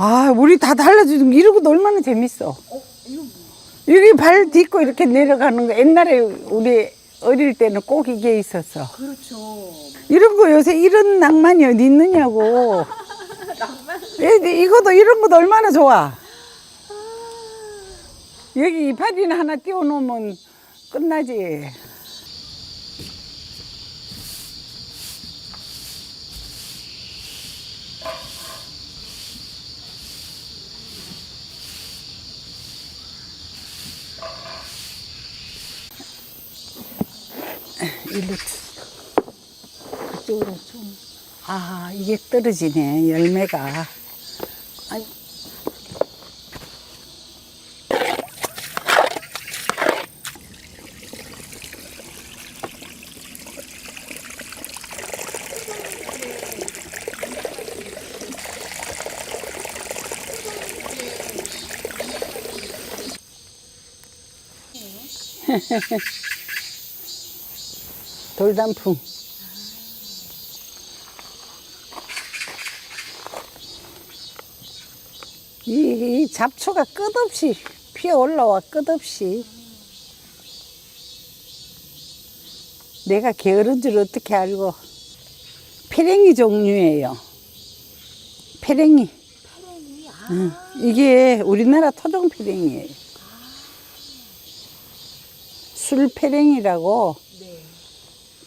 아, 우리 다 달라지는 거 이러고도 얼마나 재밌어. 여기 발 딛고 이렇게 내려가는 거 옛날에 우리 어릴 때는 꼭 이게 있었어. 그렇죠. 이런 거 요새 이런 낭만이 어디 있느냐고. 낭만. 이것도 이런 것도 얼마나 좋아. 여기 이파리나 하나 띄워놓으면 끝나지. 일로 그쪽으로 좀. 아, 이게 떨어지네, 열매가. 아니. 돌단풍. 이 잡초가 끝없이 피어 올라와, 끝없이. 내가 게으른 줄 어떻게 알고. 페랭이 종류예요. 페랭이. 페랭이. 응. 이게 우리나라 토종 페랭이에요. 술 페랭이라고. 네.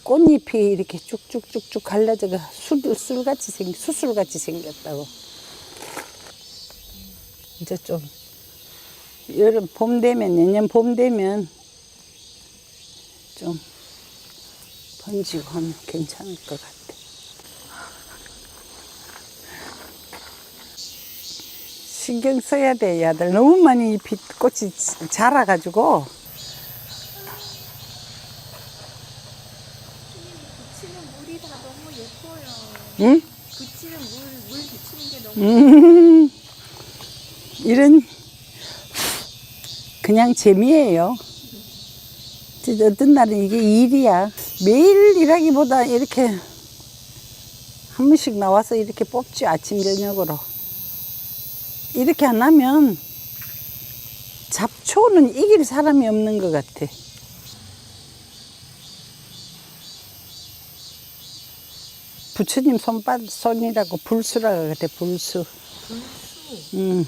꽃잎이 이렇게 쭉쭉쭉쭉 갈라져가 술같이 수술같이 생겼다고. 이제 좀 여름 봄 되면, 내년 봄 되면 좀 번지고 하면 괜찮을 것 같아. 신경 써야 돼, 야들. 너무 많이 꽃이 자라가지고. 비치는 물이 다 너무 예뻐요. 응? 비치는 물 비치는 게 너무 이런 그냥 재미예요. 진짜 어떤 날은 이게 일이야. 매일 일하기보다 이렇게 한 번씩 나와서 이렇게 뽑지, 아침 저녁으로. 이렇게 안 하면 잡초는 이길 사람이 없는 것 같아. 부처님 손이라고 불수라고 그래, 불수. 불수.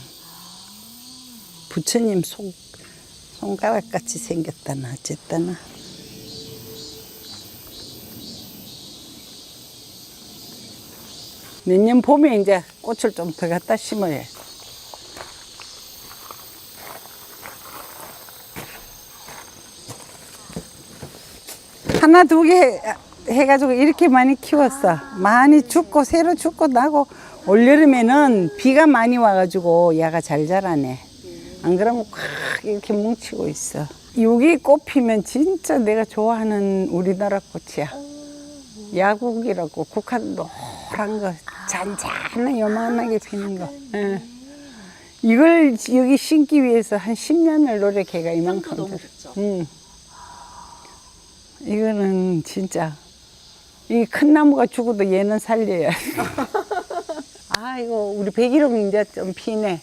부처님 손가락 같이 생겼다나 어쨌다나. 내년 봄에 이제 꽃을 좀 더 갖다 심어야 해. 하나 두 개 해가지고 이렇게 많이 키웠어. 많이 죽고 새로 죽고 나고. 올여름에는 비가 많이 와가지고 야가 잘 자라네. 안 그러면 꽉 이렇게 뭉치고 있어. 여기 꽃 피면 진짜 내가 좋아하는 우리나라 꽃이야. 야국이라고, 국화 노란 거 잔잔한 요만하게 피는 거. 예. 이걸 여기 심기 위해서 한 10년을 노력해가 이만큼 너무 들어. 좋죠. 이거는 진짜 이 큰 나무가 죽어도 얘는 살려야 돼. 아, 이거 우리 백일홍 이제 좀 피네.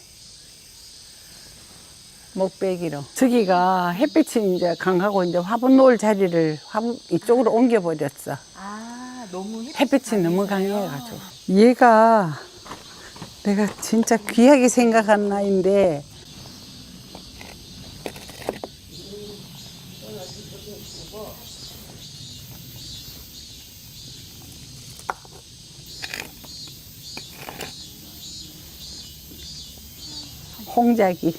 목백일홍. 저기가 햇빛이 이제 강하고 이제 화분 놓을 자리를 이쪽으로 옮겨버렸어. 아, 너무 햇빛이 너무 강해가지고. 얘가 내가 진짜 귀하게 생각한 나인데 홍자기.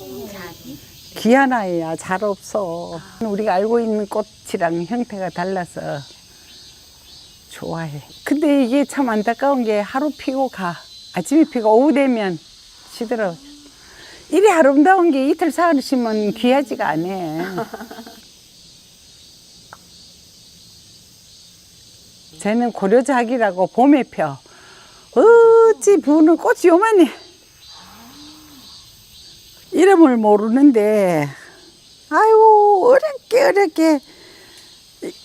홍자기? 귀한 아이야. 잘 없어. 우리가 알고 있는 꽃이랑 형태가 달라서 좋아해. 근데 이게 참 안타까운 게 하루 피고 가. 아침에 피고 오후 되면 시들어. 이리 아름다운 게 이틀 사흘 심으면 귀하지가 않아. 쟤는 고려자기라고 봄에 펴. 어찌 부는 꽃이 요만해. 이름을 모르는데, 아유, 어렵게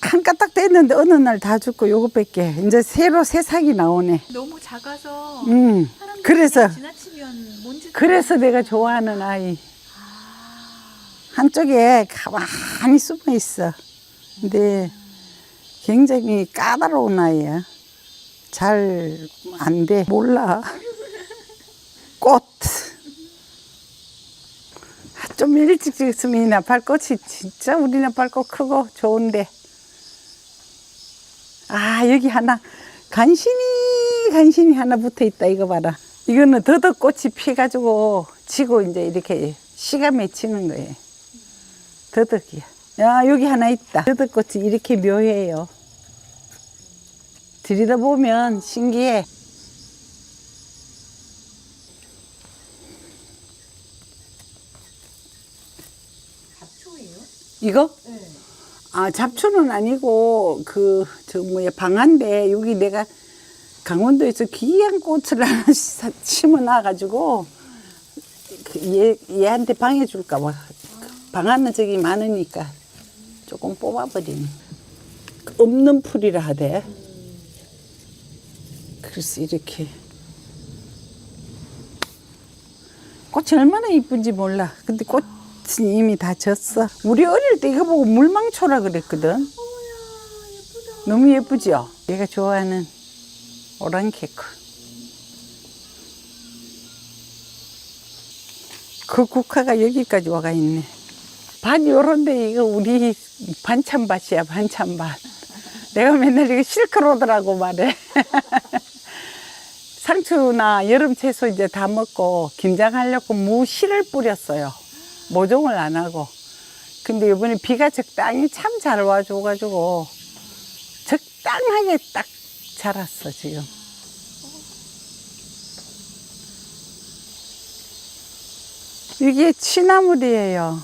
한 까딱 됐는데 어느 날 다 죽고 요것밖에. 이제 새로 새싹이 나오네. 너무 작아서 그래서 지나치면 그래서 내가 좋아하는 아이. 한쪽에 가만히 숨어 있어. 근데 굉장히 까다로운 아이야. 잘 안 돼. 몰라. 꽃. 좀 일찍 지었으면 이 나팔꽃이 진짜 우리 나팔꽃 크고 좋은데. 아, 여기 하나 간신히 하나 붙어 있다. 이거 봐라. 이거는 더덕꽃이 피가지고 지고 이제 이렇게 씨가 맺히는 거예요. 더덕이야. 야, 여기 하나 있다. 더덕꽃이 이렇게 묘해요. 들여다보면 신기해. 잡초예요? 이거? 네. 아, 잡초는 아니고 방아인데 여기 내가 강원도에서 귀한 꽃을 하나 심어 놔가지고 얘한테 방해 줄까 봐. 방아는 저기 많으니까 조금 뽑아버리네. 없는 풀이라 하대. 그래서 이렇게 꽃이 얼마나 이쁜지 몰라. 근데 꽃은 이미 다 졌어. 우리 어릴 때 이거 보고 물망초라 그랬거든. 어머야, 예쁘다. 너무 예쁘죠? 얘가 좋아하는 오랑캐크. 그 국화가 여기까지 와가 있네. 밭 요런데 이거 우리 반찬밭이야, 반찬밭. 내가 맨날 이거 실컷 오더라고 말해. 상추나 여름 채소 이제 다 먹고 김장하려고 무 씨를 뿌렸어요. 모종을 안 하고. 근데 이번에 비가 적당히 참 잘 와줘가지고 적당하게 딱 자랐어 지금. 이게 취나물이에요.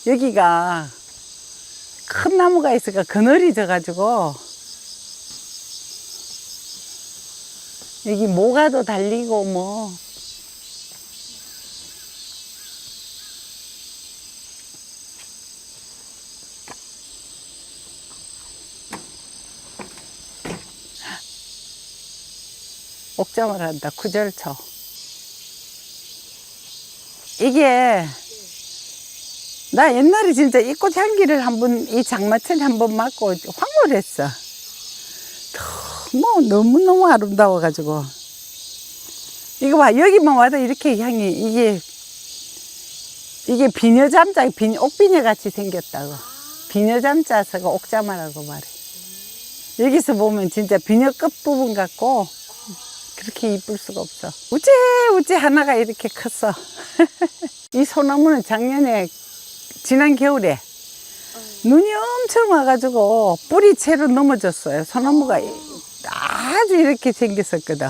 여기가 큰 나무가 있으니까 그늘이 져가지고 여기 모가도 달리고 뭐 옥잠을 한다. 구절초. 이게 나 옛날에 진짜 이 꽃 향기를 이 장마철에 한번 맡고 황홀했어. 너무너무 아름다워가지고. 이거 봐, 여기만 와도 이렇게 향이, 이게 비녀잠자, 옥비녀 같이 생겼다고. 비녀잠자서가 옥잠하라고 말해. 여기서 보면 진짜 비녀 끝부분 같고, 그렇게 이쁠 수가 없어. 우째 하나가 이렇게 컸어. 이 소나무는 지난 겨울에 눈이 엄청 와가지고 뿌리 채로 넘어졌어요. 소나무가 아주 이렇게 생겼었거든.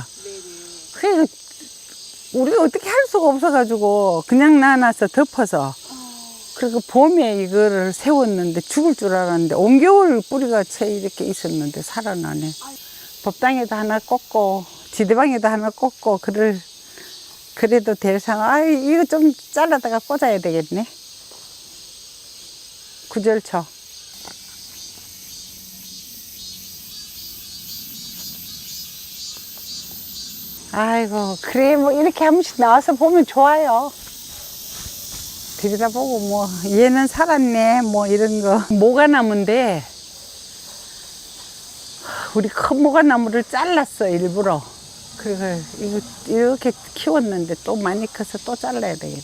그래서 우리가 어떻게 할 수가 없어가지고 그냥 놔놔서 덮어서 그리고 봄에 이거를 세웠는데 죽을 줄 알았는데 온겨울 뿌리가 채 이렇게 있었는데 살아나네. 법당에도 하나 꽂고 지대방에도 하나 꽂고 그래도 될 상황. 이거 좀 잘라다가 꽂아야 되겠네. 구절초. 아이고, 그래, 뭐, 이렇게 한 번씩 나와서 보면 좋아요. 들여다보고, 뭐, 얘는 살았네, 뭐, 이런 거. 모가나무인데, 우리 큰 모가나무를 잘랐어, 일부러. 그래서, 이거, 이렇게 키웠는데 또 많이 커서 또 잘라야 되겠네.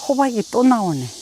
호박이 또 나오네.